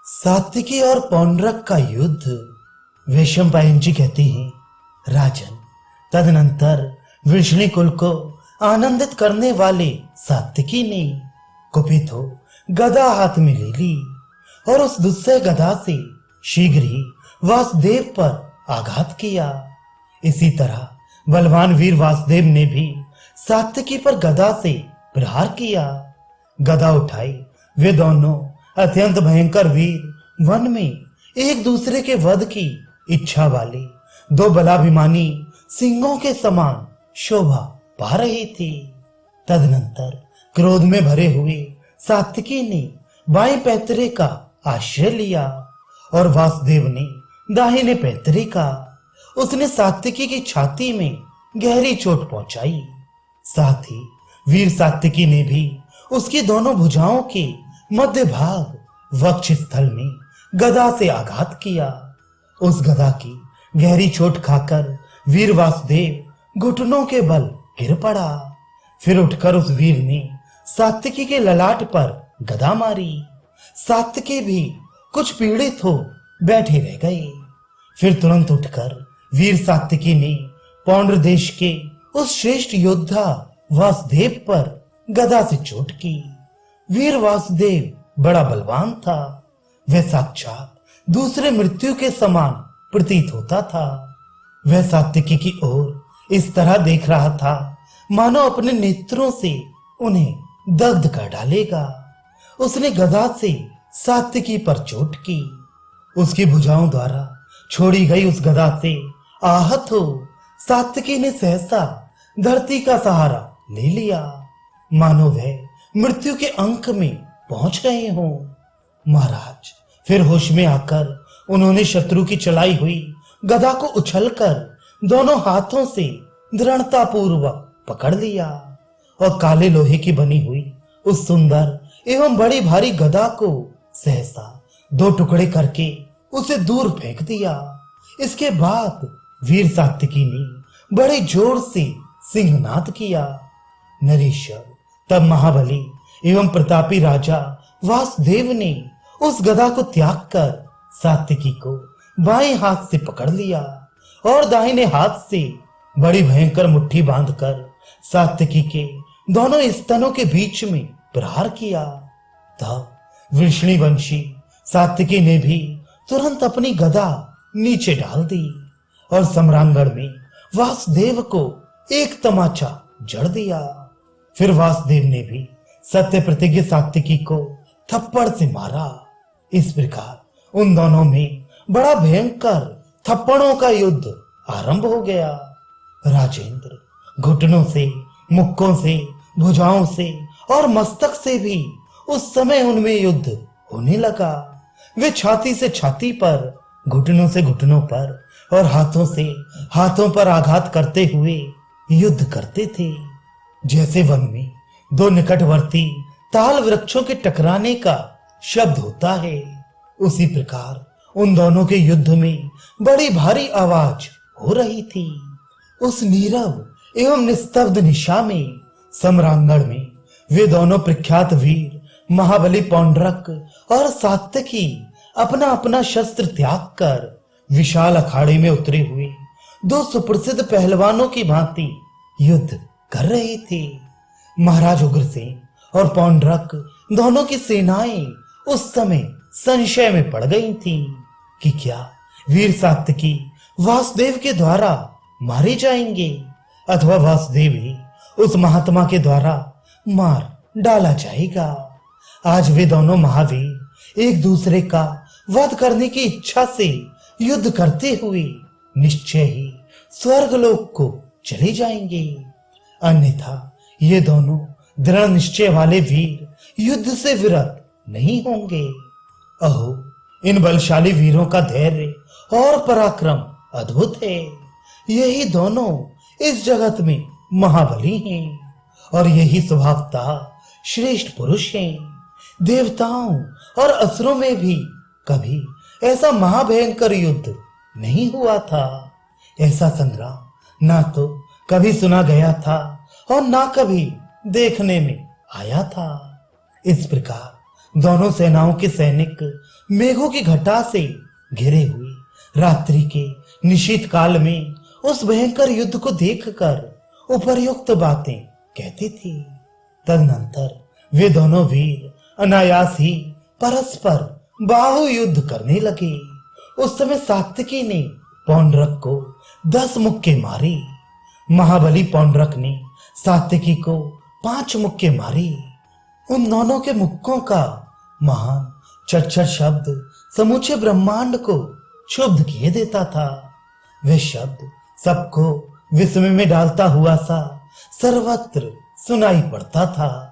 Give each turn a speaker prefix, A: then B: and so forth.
A: सात्विकी और पौंड्रक का युद्ध। वैशंपायन जी कहते हैं, राजन, तदनंतर वृषणी कुल को आनंदित करने वाले सात्विकी ने कुपित हो गदा हाथ में ले ली और उस दुस्सह गदा से शीघ्र ही वासुदेव पर आघात किया। इसी तरह बलवान वीर वासुदेव ने भी सात्विकी पर गदा से प्रहार किया। गदा उठाई वे दोनों अत्यंत भयंकर वीर वन में एक दूसरे के वध की इच्छा वाले दो बलाभिमानी सिंहों के समान शोभा पा रही थी। तदनंतर क्रोध में भरे हुए सात्विकी ने बाएं पैतरे का आश्रय लिया और वासुदेव ने दाहिने पैतरे का। उसने सात्विकी की छाती में गहरी चोट पहुंचाई। साथ ही वीर सात्विकी ने भी उसकी दोनों भुजाओं के मध्य भाग वक्ष स्थल में गदा से आघात किया। उस गदा की गहरी चोट खाकर वीर वासुदेव घुटनों के बल गिर पड़ा। फिर उठकर उस वीर ने सात्विकी के ललाट पर गदा मारी। सात्विकी भी कुछ पीड़ित हो बैठे रह गए। फिर तुरंत उठकर वीर सात्विकी ने पौंड्र देश के उस श्रेष्ठ योद्धा वासुदेव पर गदा से चोट की। वीर वासुदेव बड़ा बलवान था। वह साक्षात दूसरे मृत्यु के समान प्रतीत होता था। वह सात्विकी की ओर इस तरह देख रहा था मानो अपने नेत्रों से उन्हें दग्ध कर डालेगा। उसने गदा से सात्विकी पर चोट की। उसकी भुजाओं द्वारा छोड़ी गई उस गदा से आहत हो सात्विकी ने सहसा धरती का सहारा ले लिया, मानो वह मृत्यु के अंक में पहुंच गए हों। महाराज फिर होश में आकर उन्होंने शत्रु की चलाई हुई गदा को उछलकर दोनों हाथों से दृढ़ता पूर्वक पकड़ लिया और काले लोहे की बनी हुई उस सुंदर एवं बड़ी भारी गदा को सहसा दो टुकड़े करके उसे दूर फेंक दिया। इसके बाद वीर सात्विकी ने बड़े जोर से सिंहनाद किया। नरेश्वर तब महाबली एवं प्रतापी राजा वासुदेव ने उस गदा को त्याग कर सात्विकी को बाएं हाथ से पकड़ लिया और दाहिने हाथ से बड़ी भयंकर मुट्ठी बांधकर सात्विकी के दोनों स्तनों के बीच में प्रहार किया। तब वृषणी वंशी सात्विकी ने भी तुरंत अपनी गदा नीचे डाल दी और सम्रांगण में वासुदेव को एक तमाचा जड़ दिया। फिर वासुदेव ने भी सत्य प्रतिज्ञ सात्विकी को थप्पड़ से मारा। इस प्रकार उन दोनों में बड़ा भयंकर थप्पड़ों का युद्ध आरंभ हो गया। राजेंद्र घुटनों से, मुक्कों से, भुजाओं से और मस्तक से भी उस समय उनमें युद्ध होने लगा। वे छाती से छाती पर, घुटनों से घुटनों पर और हाथों से हाथों पर आघात करते हुए युद्ध करते थे। जैसे वन में दो निकटवर्ती ताल वृक्षों के टकराने का शब्द होता है, उसी प्रकार उन दोनों के युद्ध में बड़ी भारी आवाज हो रही थी। उस नीरव एवं निस्तब्ध निशा में सम्रांगण में वे दोनों प्रख्यात वीर महाबली पौंड्रक और सात्विकी अपना अपना शस्त्र त्याग कर विशाल अखाड़े में उतरे हुए दो सुप्रसिद्ध पहलवानों की भांति युद्ध कर रहे थे। महाराज उग्रसेन और पौंड्रक दोनों की सेनाएं उस समय संशय में पड़ गई थीं कि क्या वीर सात्विकी वासुदेव के द्वारा मारे जाएंगे अथवा वासुदेव ही उस महात्मा के द्वारा मार डाला जाएगा। आज वे दोनों महावीर एक दूसरे का वध करने की इच्छा से युद्ध करते हुए निश्चय ही स्वर्गलोक को चले जाएंगे, अन्यथा ये दोनों दृढ़ निश्चय वाले वीर युद्ध से विरत नहीं होंगे। अहो, इन बलशाली वीरों का धैर्य और पराक्रम अद्भुत है। यही दोनों इस जगत में महाबली हैं और यही स्वभावतः श्रेष्ठ पुरुष हैं। देवताओं और असुरों में भी कभी ऐसा महाभयंकर युद्ध नहीं हुआ था। ऐसा संग्राम ना तो कभी सुना गया था और ना कभी देखने में आया था। इस प्रकार दोनों सेनाओं के सैनिक मेघों की घटा से घिरे हुए रात्रि के निशीत काल में उस भयंकर युद्ध को देखकर उपर्युक्त बातें कहते थे। तदनंतर वे दोनों वीर अनायास ही परस्पर बाहु युद्ध करने लगे। उस समय सात्विकी ने पौंड्रक को 10 मुक्के मारे। महाबली पौंड्रक ने सात्विकी को 5 मुक्के मारे। उन दोनों के मुक्कों का महान चरचर शब्द समूचे ब्रह्मांड को क्षुब्ध किए देता था। वे शब्द सबको विस्मय में डालता हुआ सा सर्वत्र सुनाई पड़ता था।